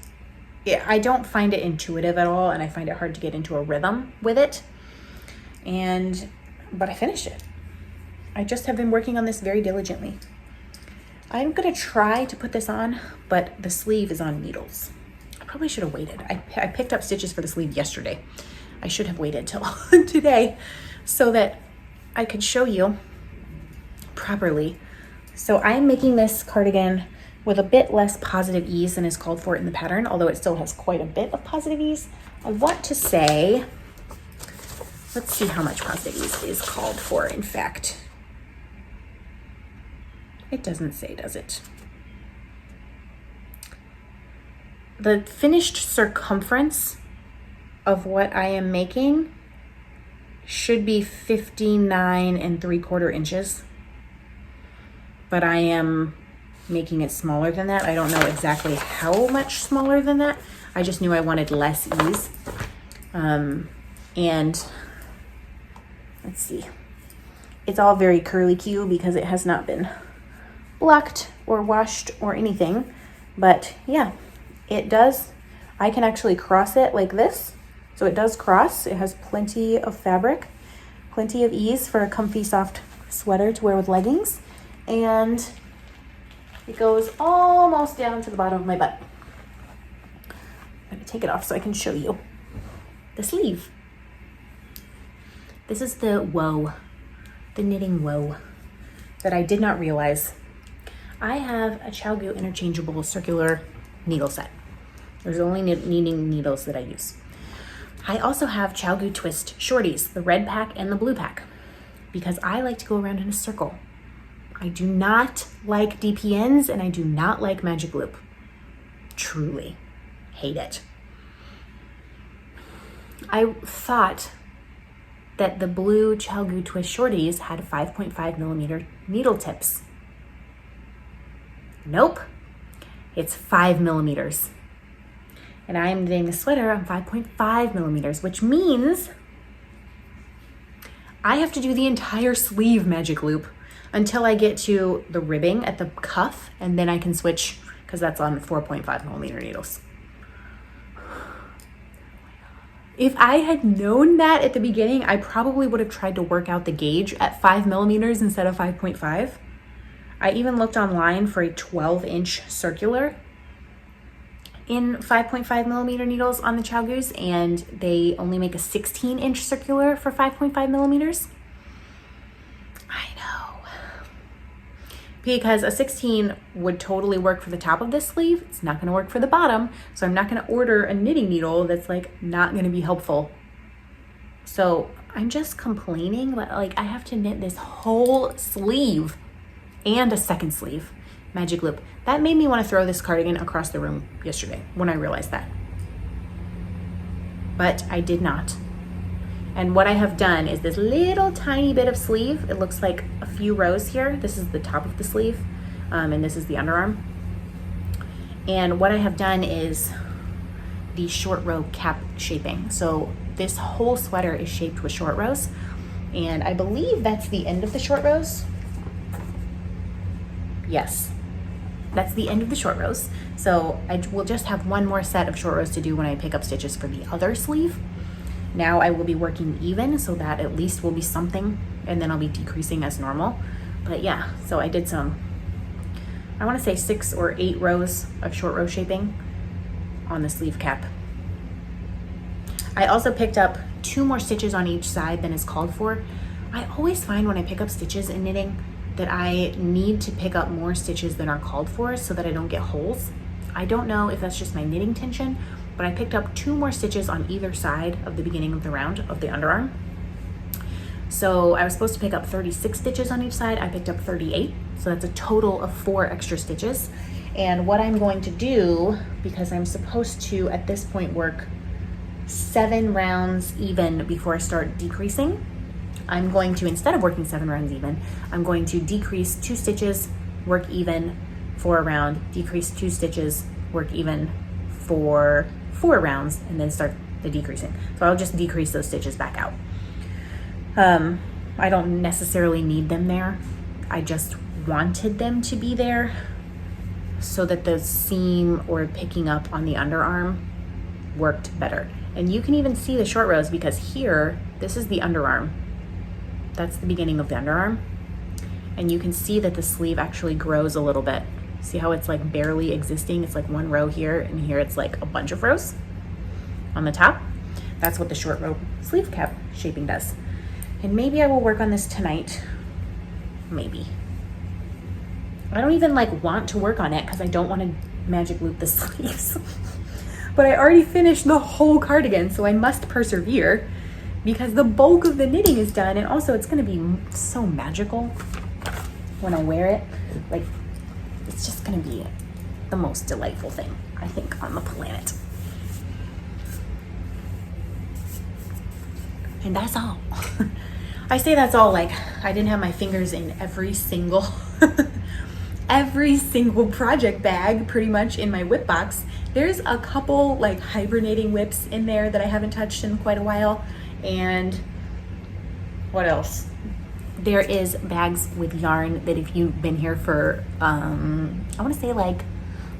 I don't find it intuitive at all, and I find it hard to get into a rhythm with it. But I finished it. I just have been working on this very diligently. I'm gonna try to put this on, but the sleeve is on needles. I probably should have waited. I picked up stitches for the sleeve yesterday. I should have waited till today so that I could show you properly. So I'm making this cardigan with a bit less positive ease than is called for in the pattern, although it still has quite a bit of positive ease. I want to say, let's see how much positive ease is called for, in fact. It doesn't say, does it? The finished circumference of what I am making should be 59 3/4 inches, but I am making it smaller than that. I don't know exactly how much smaller than that. I just knew I wanted less ease. And let's see. It's all very curly-Q because it has not been blocked or washed or anything. But yeah, it does. I can actually cross it like this. So it does cross. It has plenty of fabric, plenty of ease for a comfy, soft sweater to wear with leggings. And it goes almost down to the bottom of my butt. I'm gonna take it off so I can show you the sleeve. This is the woe, the knitting woe that I did not realize. I have a ChowGoo interchangeable circular needle set. There's only knitting needles that I use. I also have ChowGoo twist shorties, the red pack and the blue pack, because I like to go around in a circle. I do not like DPNs and I do not like magic loop. Truly hate it. I thought that the blue ChowGoo twist shorties had 5.5 millimeter needle tips. Nope, it's 5 millimeters. And I'm knitting a sweater on 5.5 millimeters, which means I have to do the entire sleeve magic loop until I get to the ribbing at the cuff, and then I can switch, because that's on 4.5 millimeter needles. If I had known that at the beginning, I probably would have tried to work out the gauge at 5 millimeters instead of 5.5. I even looked online for a 12-inch circular in 5.5 millimeter needles on the ChowGoos, and they only make a 16-inch circular for 5.5 millimeters. I know. Because a 16 would totally work for the top of this sleeve. It's not gonna work for the bottom, so I'm not gonna order a knitting needle that's like not gonna be helpful. So I'm just complaining, but like I have to knit this whole sleeve and a second sleeve magic loop. That made me want to throw this cardigan across the room yesterday when I realized that. But I did not. And what I have done is this little tiny bit of sleeve. It looks like a few rows here. This is the top of the sleeve, and this is the underarm. And what I have done is the short row cap shaping. So this whole sweater is shaped with short rows, and I believe that's the end of the short rows. Yes, that's the end of the short rows. So I will just have one more set of short rows to do when I pick up stitches for the other sleeve. Now I will be working even, so that at least will be something, and then I'll be decreasing as normal. But yeah, so I did some, I want to say 6 or 8 rows of short row shaping on the sleeve cap. I also picked up 2 more stitches on each side than is called for. I always find when I pick up stitches in knitting that I need to pick up more stitches than are called for so that I don't get holes. I don't know if that's just my knitting tension, but I picked up 2 more stitches on either side of the beginning of the round of the underarm. So I was supposed to pick up 36 stitches on each side. I picked up 38. So that's a total of 4 extra stitches. And what I'm going to do, because I'm supposed to at this point work 7 rounds even before I start decreasing, I'm going to, instead of working 7 rounds even, I'm going to decrease 2 stitches, work even for a round, decrease 2 stitches, work even for 4 rounds, and then start the decreasing. So I'll just decrease those stitches back out. I don't necessarily need them there. I just wanted them to be there so that the seam or picking up on the underarm worked better. And you can even see the short rows, because here, this is the underarm. That's the beginning of the underarm. And you can see that the sleeve actually grows a little bit. See how it's like barely existing? It's like 1 row here, and here it's like a bunch of rows on the top. That's what the short row sleeve cap shaping does. And maybe I will work on this tonight. Maybe. I don't even like want to work on it because I don't want to magic loop the sleeves. But I already finished the whole cardigan, so I must persevere because the bulk of the knitting is done, and also it's going to be so magical when I wear it. Like, it's just going to be the most delightful thing, I think, on the planet. And that's all. I say that's all like I didn't have my fingers in every single every single project bag pretty much in my whip box. There's a couple like hibernating whips in there that I haven't touched in quite a while. And what else? There is bags with yarn that if you've been here for I want to say like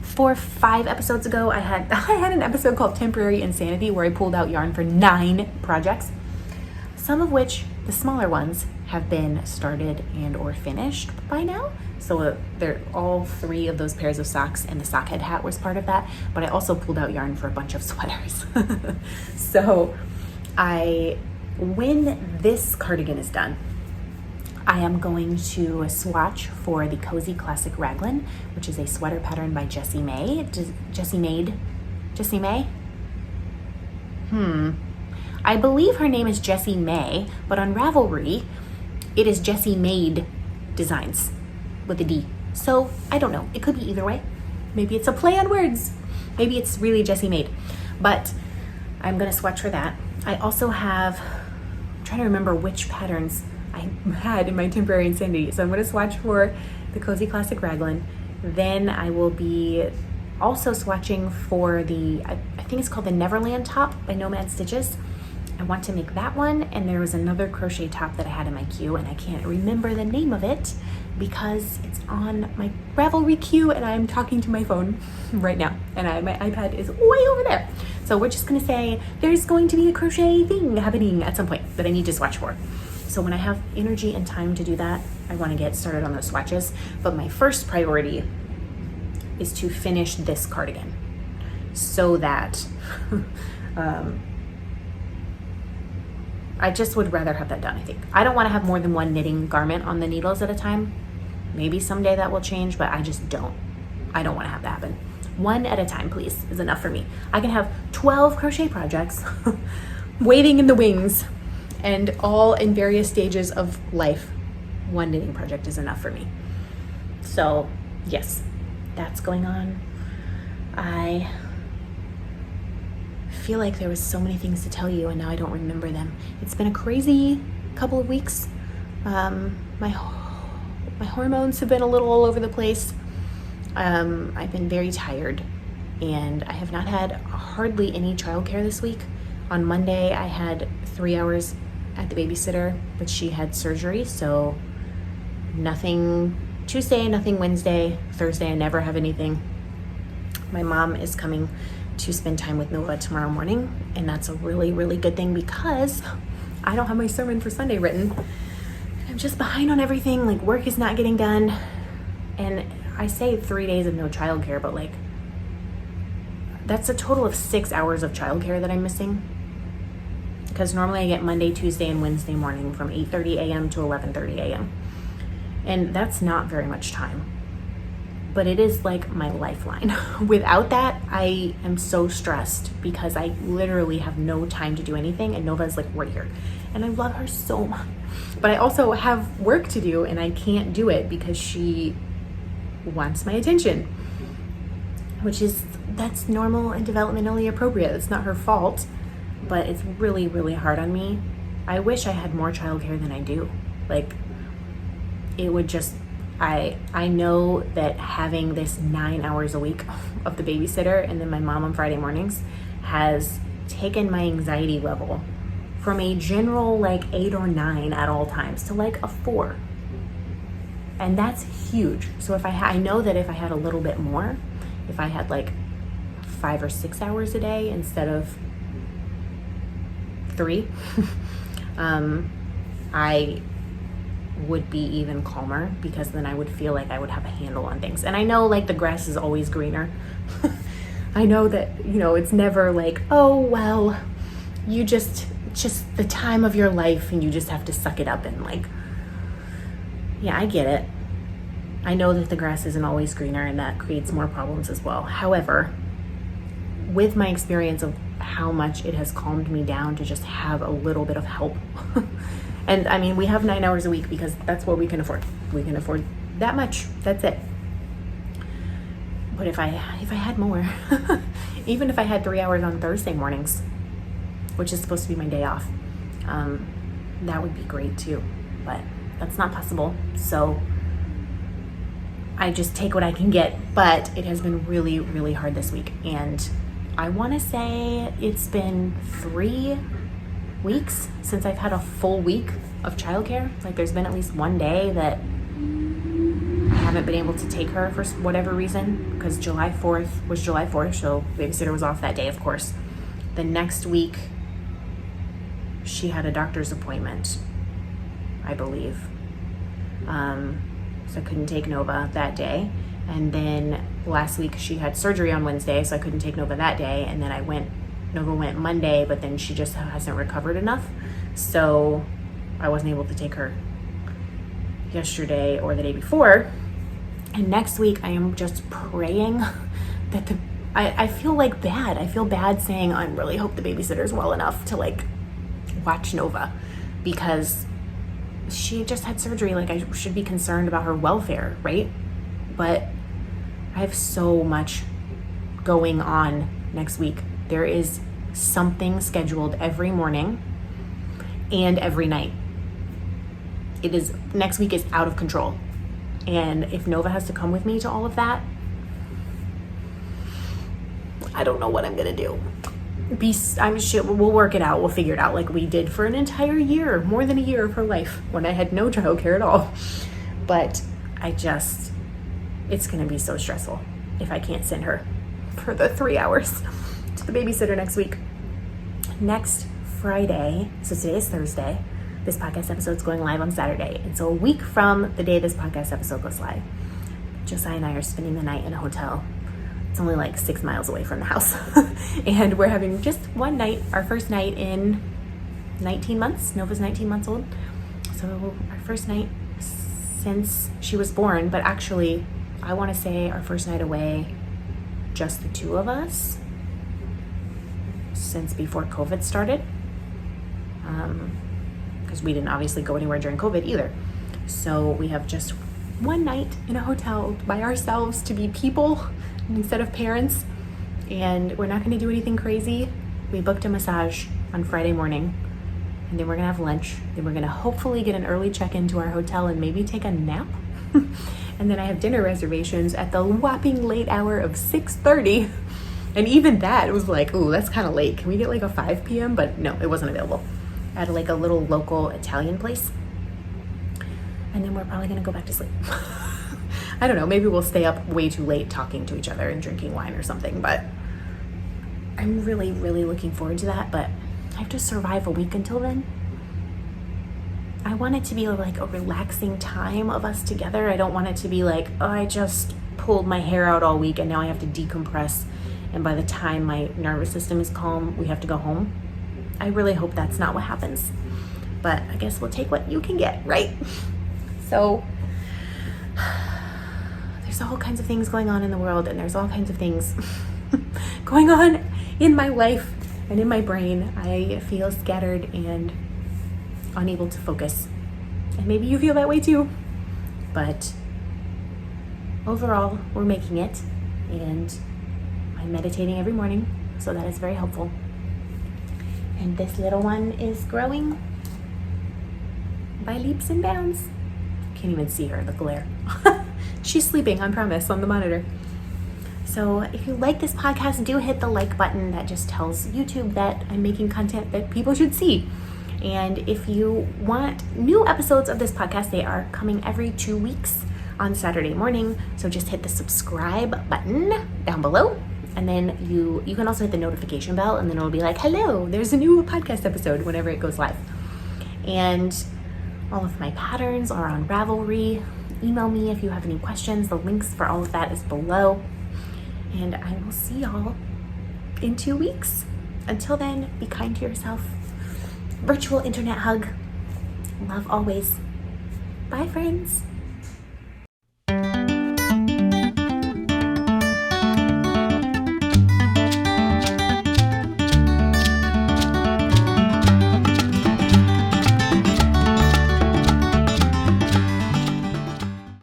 4 or 5 episodes ago, I had an episode called Temporary Insanity where I pulled out yarn for 9 projects, some of which, the smaller ones, have been started and or finished by now. So they're all 3 of those pairs of socks, and the sock head hat was part of that. But I also pulled out yarn for a bunch of sweaters. So when this cardigan is done, I am going to swatch for the Cozy Classic Raglan, which is a sweater pattern by Jessie May. Jessie May? I believe her name is Jessie May, but on Ravelry, it is Jessie Made Designs with a D. So I don't know. It could be either way. Maybe it's a play on words. Maybe it's really Jessie Made. But I'm going to swatch for that. I also have, I'm trying to remember which patterns I had in my Temporary Insanity. So I'm going to swatch for the Cozy Classic Raglan. Then I will be also swatching for the, I think it's called the Neverland top by Nomad Stitches. I want to make that one, and there was another crochet top that I had in my queue, and I can't remember the name of it because it's on my Ravelry queue, and I'm talking to my phone right now, and my iPad is way over there. So we're just gonna say there's going to be a crochet thing happening at some point that I need to swatch for. So when I have energy and time to do that, I want to get started on those swatches. But my first priority is to finish this cardigan so that I just would rather have that done, I think. I don't want to have more than 1 knitting garment on the needles at a time. Maybe someday that will change, but I just don't. I don't want to have that happen. 1 at a time, please, is enough for me. I can have 12 crochet projects waiting in the wings and all in various stages of life. 1 knitting project is enough for me. So, yes, that's going on. I feel like there was so many things to tell you, and now I don't remember them. It's been a crazy couple of weeks. My hormones have been a little all over the place. I've been very tired, and I have not had hardly any childcare this week. On Monday, I had 3 hours at the babysitter, but she had surgery, so nothing Tuesday, nothing Wednesday. Thursday, I never have anything. My mom is coming to spend time with Nova tomorrow morning, and that's a really, really good thing because I don't have my sermon for Sunday written. I'm just behind on everything. Like, work is not getting done, and I say 3 days of no childcare, but like that's a total of 6 hours of childcare that I'm missing, because normally I get Monday, Tuesday, and Wednesday morning from 8:30 a.m. to 11:30 a.m. and that's not very much time. but it is like my lifeline. Without that, I am so stressed because I literally have no time to do anything, and Nova's like right here. And I love her so much. But I also have work to do, and I can't do it because she wants my attention, that's normal and developmentally appropriate. It's not her fault, but it's really, really hard on me. I wish I had more childcare than I do. Like, it would just, I know that having this 9 hours a week of the babysitter and then my mom on Friday mornings has taken my anxiety level from a general like 8 or 9 at all times to like a 4. And that's huge. So if I know that if I had a little bit more, if I had like 5 or 6 hours a day instead of 3, I would be even calmer, because then I would feel like I would have a handle on things. And I know like the grass is always greener. I know that, it's never like, oh, well, you just the time of your life and you just have to suck it up, and like, yeah, I get it. I know that the grass isn't always greener, and that creates more problems as well. However, with my experience of how much it has calmed me down to just have a little bit of help. And I mean, we have 9 hours a week because that's what we can afford. We can afford that much. That's it. But if I had more, even if I had 3 hours on Thursday mornings, which is supposed to be my day off, that would be great too. But that's not possible. So I just take what I can get. But it has been really, really hard this week. And I want to say it's been 3 weeks since I've had a full week of childcare. Like, there's been at least one day that I haven't been able to take her for whatever reason, because July 4th was July 4th, so babysitter was off that day, of course. The next week, she had a doctor's appointment, I believe. So I couldn't take Nova that day. And then last week she had surgery on Wednesday, so I couldn't take Nova that day. And then Nova went Monday, but then she just hasn't recovered enough. So I wasn't able to take her yesterday or the day before. And next week I am just praying that I feel like bad. I feel bad saying I really hope the babysitter's well enough to like watch Nova, because she just had surgery. Like, I should be concerned about her welfare, right? But I have so much going on next week. There is something scheduled every morning and every night. Next week is out of control. And if Nova has to come with me to all of that, I don't know what I'm gonna do. I'm sure we'll work it out. We'll figure it out, like we did for an entire year, more than a year of her life, when I had no childcare at all. But it's gonna be so stressful if I can't send her for the 3 hours to the babysitter next week. Next Friday, so today is Thursday, this podcast episode is going live on Saturday. And so a week from the day this podcast episode goes live, Josiah and I are spending the night in a hotel. It's only like 6 miles away from the house. And we're having just one night, our first night in 19 months. Nova's 19 months old. So our first night since she was born, but actually I want to say our first night away, just the 2 of us, since before COVID started. Because we didn't obviously go anywhere during COVID either. So we have just one night in a hotel by ourselves to be people instead of parents. And we're not going to do anything crazy. We booked a massage on Friday morning, and then we're going to have lunch. Then we're going to hopefully get an early check-in to our hotel and maybe take a nap. And then I have dinner reservations at the whopping late hour of 6:30. And even that, it was like, ooh, that's kind of late. Can we get like a 5 p.m.? But no, it wasn't available. At like a little local Italian place. And then we're probably going to go back to sleep. I don't know, maybe we'll stay up way too late talking to each other and drinking wine or something, but I'm really, really looking forward to that. But I have to survive a week until then. I want it to be like a relaxing time of us together. I don't want it to be like, oh, I just pulled my hair out all week and now I have to decompress, and by the time my nervous system is calm, we have to go home. I really hope that's not what happens. But I guess we'll take what you can get, right? So there's all kinds of things going on in the world, and there's all kinds of things going on in my life and in my brain. I feel scattered and unable to focus. And maybe you feel that way too. But overall, we're making it, and I'm meditating every morning, so that is very helpful. And this little one is growing by leaps and bounds. Can't even see her, the glare. She's sleeping, I promise, on the monitor. So if you like this podcast, do hit the like button. That just tells YouTube that I'm making content that people should see. And if you want new episodes of this podcast, they are coming every 2 weeks on Saturday morning. So just hit the subscribe button down below. And then you can also hit the notification bell, and then it'll be like, hello, there's a new podcast episode whenever it goes live. And all of my patterns are on Ravelry. Email me if you have any questions. The links for all of that is below. And I will see y'all in 2 weeks. Until then, be kind to yourself. Virtual internet hug. Love always. Bye, friends.